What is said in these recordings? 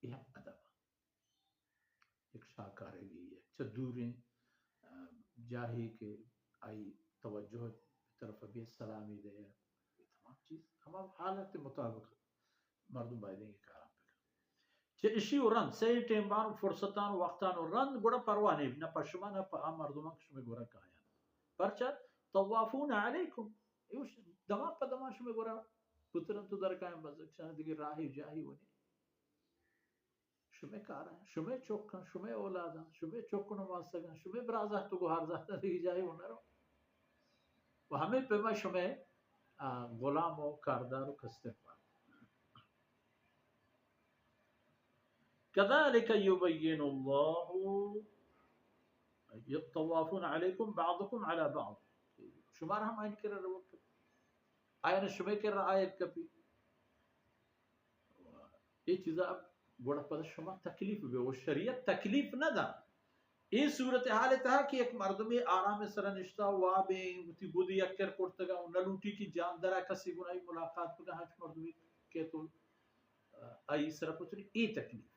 یہ ادب ایک شاکارگی ہے چدوریں جاہی کے آئی توجہ طرف ابھی سلامی دے یہ تمام چیز ہمارا حالت مطابق مردم بائدیں گے کارم پہ اشی و رند سی ٹیمبان فرصتان وقتان و رند گوڑا پروانی نہ پشما نہ مردمان شمی گورا کایا پرچا طوافون علیکم ایوش دما پا دما شمی گورا پترن تو در کایم بزرگ شاہ دیگه راہی جاہی ونی شمی کارا ہیں شمی چوکن شمی اولادن شمی چوکن واسگن شمی برازہ تو گوھار زہتا دیگه جاہی ونرو و ہمیں پیما شمی غلام و کاردار و کستر پا كذلك يبين الله يطوافون عليكم بعضكم على بعض شمار هم آئین کر رہا وقت آئین شمی کر رہا آیت کپی یہ چیزا بڑا پتہ شما تکلیف بے وہ شریعت تکلیف نہ دا یہ صورتحال تھا کہ ایک مردمی آرام سر نشتا ہوا بے تی بودی اکر کرتگا نلوٹی کی جان درا کسی گناہی ملاقات پگا ہچ مردمی کہ تو آئی سر پتری ای تکلیف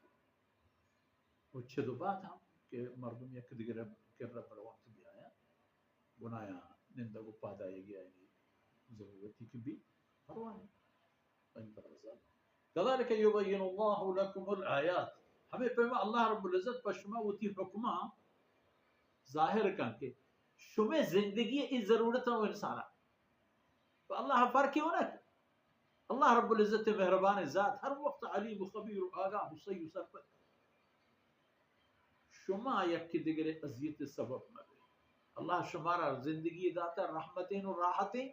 وہ چھدو بات ہم کہ مردم یک دیگر کر رہا پر وقت بھی آیا گنایا نندہ کو پادا یہ گیا ضرورتی کی بھی پروانی پنج پر رضا كذلك يبين الله لكم الآيات ہمیں پیما اللہ رب العزت پر شما ہوتی حکمہ ظاہر کر کے شما زندگی اس ضرورت ہے انسانا تو اللہ فرق کیوں نہ اللہ رب العزت مہربان ذات ہر وقت علیم و خبیر و آگاہ و صحیح و سرپت شما یکی دیگر اذیت سبب نہ اللہ شمارا زندگی داتا رحمتیں و راحتیں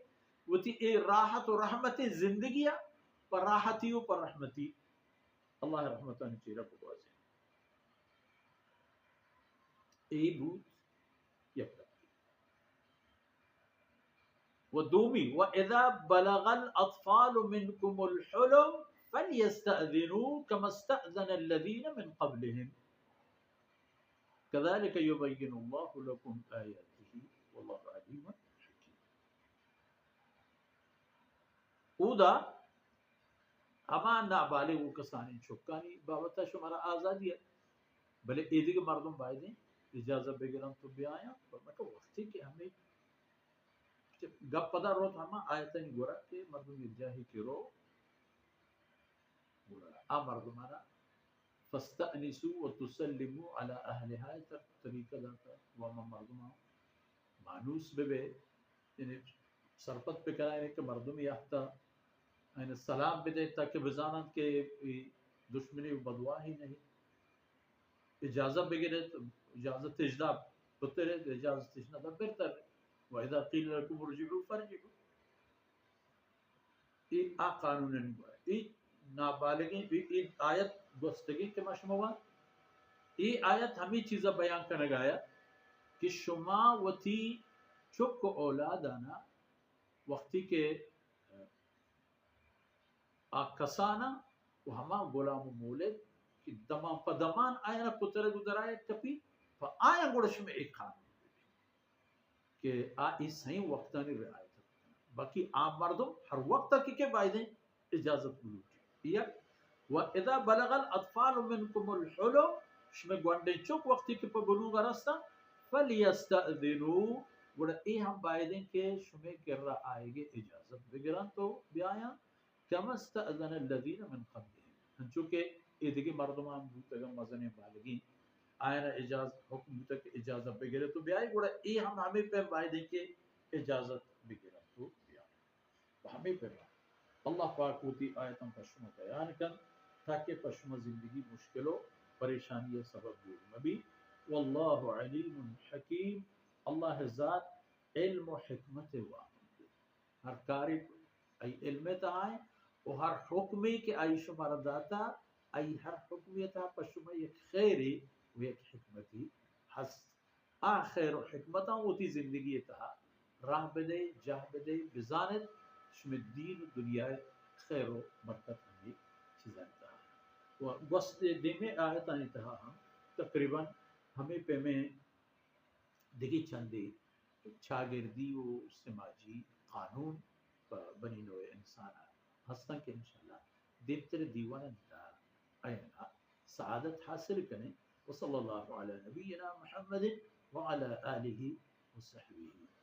وہ تی اے راحت و رحمتیں زندگی پر راحتی و پر رحمتی اللہ رحمتہ نے چیرہ کو بازے اے بوت یک ودومی وَإِذَا بَلَغَ الْأَطْفَالُ مِنْكُمُ الْحُلُمْ فَلْيَسْتَأْذِنُوا كَمَا اسْتَأْذَنَ الَّذِينَ مِنْ قَبْلِهِمْ كَذَلِكَ يُبَيِّنُ اللَّهُ لَكُمْ آيَاتِهِ وَاللَّهُ عَلِيمٌ حَكِيمٌ اودا اما نابالغ کسانی چکانی بابتا شمارا آزادی ہے بلے ایدی کے مردم بائدیں اجازت بگرم تو بھی آیا فرماتا وقتی کہ ہمیں گپ پدا روت ہما آیتیں گورا کہ مردم جاہی کی رو گورا مردمانا فاستأنسوا وتسلموا على أهلها طریقہ داتا وما مردما مانوس بے یعنی سرپت پہ کرائے کہ مردم یافتا یعنی سلام بھی دیتا کہ بزانت کے دشمنی و بدوا ہی نہیں اجازت بگرے اجازت تجدہ پتر ہے اجازت تجدہ بہتر ہے وَإِذَا قِيلَ لَكُمُ ارْجِعُوا فَارْجِعُوا یہ قانون نہیں ہوا یہ نابالغین یہ آیت گستگی کے مشموعہ یہ آیت ہمیں چیزا بیان کرنے گایا کہ شما وتی چک اولاد آنا وقتی کے کسانا و ہما غلام مولد کہ دمان پا دمان آیا پتر گزر آیا کپی پا آیا گوڑش میں ایک خانون کہ آئی صحیح وقتانی رعایت باقی عام مردم ہر وقت تک کے بائدیں اجازت ملوٹی یا وَإِذَا بَلَغَ الْأَطْفَالُ مِنْكُمُ الْحُلُمْ شمیں گوانڈے چک وقتی کے پا بلوغ رستا فَلْيَسْتَأْذِنُوا گوڑا ای ہم بائدیں کہ شمیں کر رہا آئے گے اجازت بگران تو بیایا كَمَا اسْتَأْذَنَ الَّذِينَ مِنْ قَبْلِهِمْ چونکہ یہ دیکھیں مردمان بوتگا مزن بالغین آئینہ اجازت حکم تک اجازت بگرے تو بیائی گوڑا ای ہم ہمیں پہ بائدیں کہ اجازت بگرا تو بیائی ہمیں پہ رہا اللہ پاک ہوتی آیتاں پشمہ بیان کن تاکہ پشمہ زندگی مشکل و پریشانی سبب دور نبی واللہ علیم حکیم اللہ ذات علم و حکمت واقع ہر کاری ای علم تا آئیں و ہر حکمی کے آئی شمار داتا ای ہر حکمی تا پشمہ یک خیری و یک حکمتی حس آخر و حکمتاں ہوتی زندگی تا راہ بدے جاہ بدے بزانت شمی دین دنیا خیر و برکت ہمیں چیزیں تا و وسط دیمے آیتانی تہا ہم تقریباً ہمیں پہ میں دیکھی چندے چاگردی و سماجی قانون بنی نوع انسان ہستن کہ انشاءاللہ دیمتر دیوانا نتا آئینا سعادت حاصل کریں. وصلی اللہ علی نبینا محمد وعلی آلہ وصحبہ.